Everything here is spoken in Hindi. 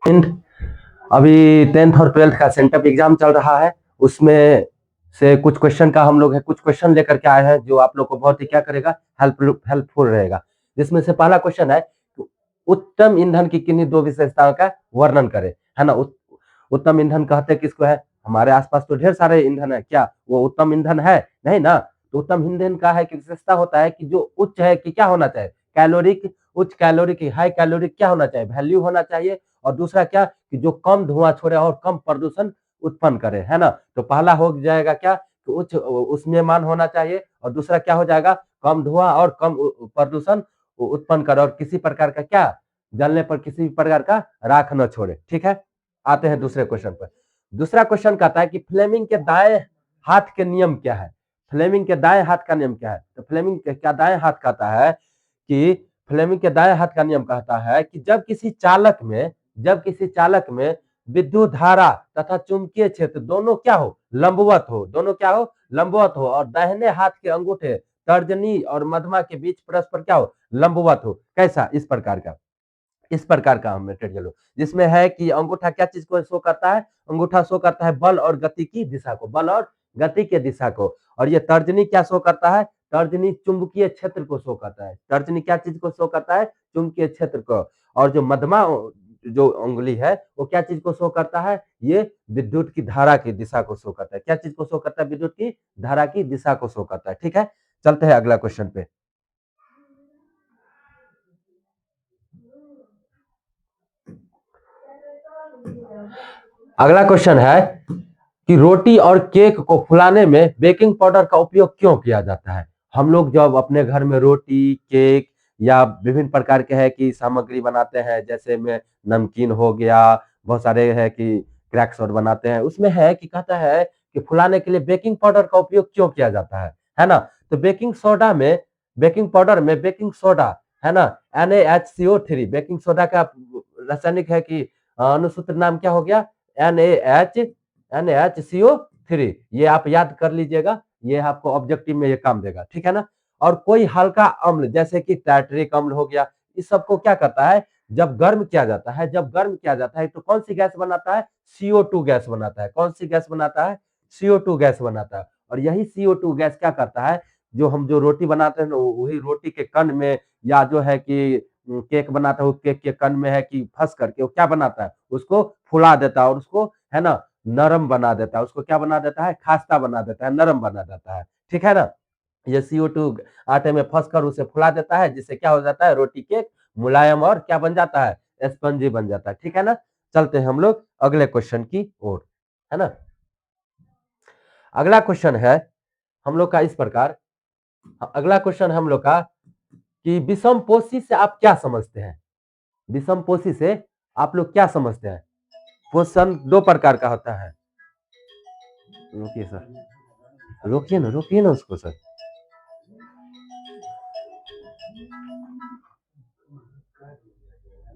अभी 10th और 12th का सेंटअप एग्जाम चल रहा है, उसमें से कुछ क्वेश्चन का हम लोग कुछ क्वेश्चन लेकर के आए हैं जो आप लोग को बहुत ही क्या करेगा, हेल्पफुल रहेगा। जिसमें से पहला क्वेश्चन है, उत्तम ईंधन की किन्हीं दो विशेषताओं का वर्णन करें, है ना। उत्तम ईंधन कहते किसको है? हमारे आसपास तो ढेर सारे ईंधन है, क्या वो उत्तम ईंधन है? नहीं ना। तो उत्तम ईंधन का है कि विशेषता होता है कि जो उच्च है कि क्या होना चाहिए, कैलोरिक, उच्च कैलोरी की, हाई कैलोरी क्या होना चाहिए, वैल्यू होना चाहिए। और दूसरा क्या कि जो कम धुआं छोड़े और कम प्रदूषण उत्पन्न करे, है ना। तो पहला हो जाएगा क्या, तो उच्च उसमें मान होना चाहिए, और दूसरा क्या हो जाएगा, कम धुआं और कम प्रदूषण उत्पन्न करे, और किसी प्रकार का क्या, जलने पर किसी भी प्रकार का राख न छोड़े। ठीक है, आते हैं दूसरे क्वेश्चन पर। दूसरा क्वेश्चन कहता है कि फ्लेमिंग के दाएं हाथ के नियम क्या है। फ्लेमिंग के दाएं हाथ का नियम क्या है? तो फ्लेमिंग क्या दाएं हाथ कहता है कि फ्लेमिंग के दाएं हाथ का नियम कहता है कि जब किसी चालक में विद्युत धारा तथा चुंबकीय क्षेत्र दोनों क्या हो, लंबवत हो, दोनों क्या हो, लंबवत हो, और दाहिने हाथ के अंगूठे तर्जनी और मध्यमा के बीच परस्पर क्या हो, लंबवत हो। कैसा? इस प्रकार का हम मटेरियल हो, जिसमें है कि अंगूठा क्या चीज को शो करता है, अंगूठा शो करता है बल और गति की दिशा को, बल और गति के दिशा को। और ये तर्जनी क्या शो करता है, तर्जनी चुंबकीय क्षेत्र को शो करता है। तर्जनी क्या चीज को शो करता है, चुंबकीय क्षेत्र को। और जो मध्यमा जो उंगली है वो क्या चीज को शो करता है, ये विद्युत की धारा की दिशा को शो करता है। क्या चीज को शो करता है, विद्युत की धारा की दिशा को शो करता है। ठीक है, चलते हैं अगला क्वेश्चन पे। अगला क्वेश्चन है कि रोटी और केक को फुलाने में बेकिंग पाउडर का उपयोग क्यों किया जाता है। हम लोग जब अपने घर में रोटी, केक या विभिन्न प्रकार के है कि सामग्री बनाते हैं, जैसे में नमकीन हो गया, बहुत सारे है कि क्रैक्स और बनाते हैं, उसमें है कि कहता है कि फुलाने के लिए बेकिंग पाउडर का उपयोग क्यों किया जाता है ना। तो बेकिंग पाउडर में बेकिंग सोडा, है ना, NaHCO3, बेकिंग सोडा का रासायनिक है कि अनुसूत्र नाम क्या हो गया, NaHCO3। ये आप याद कर लीजिएगा, ये आपको ऑब्जेक्टिव में ये काम देगा। ठीक है ना। और कोई हल्का अम्ल जैसे कि टार्टरिक अम्ल हो गया, इस सबको क्या करता है, जब गर्म किया जाता है तो कौन सी गैस बनाता है, CO2 गैस बनाता है। कौन सी गैस बनाता है, CO2 गैस बनाता है। और यही CO2 गैस क्या करता है, जो रोटी बनाते हैं वही रोटी के कण में, या जो है कि केक बनाता है, केक के कण में है कि फंस करके वो क्या बनाता है, उसको फुला देता है, और उसको है ना नरम बना देता है। उसको क्या बना देता है, खास्ता बना देता है, नरम बना देता है। ठीक है ना। ये CO2 आटे में फंस कर उसे फुला देता है, जिससे क्या हो जाता है, रोटी केक मुलायम और क्या बन जाता है, स्पंजी बन जाता है। ठीक है ना। चलते हैं हम लोग अगले क्वेश्चन की ओर, है ना। अगला क्वेश्चन है हम लोग का इस प्रकार, अगला क्वेश्चन हम लोग का कि विषमपोषी से आप क्या समझते हैं। विषमपोषी से आप लोग क्या समझते हैं। पोषण दो प्रकार का होता है। रुकिए सर, रोकिए ना उसको सर।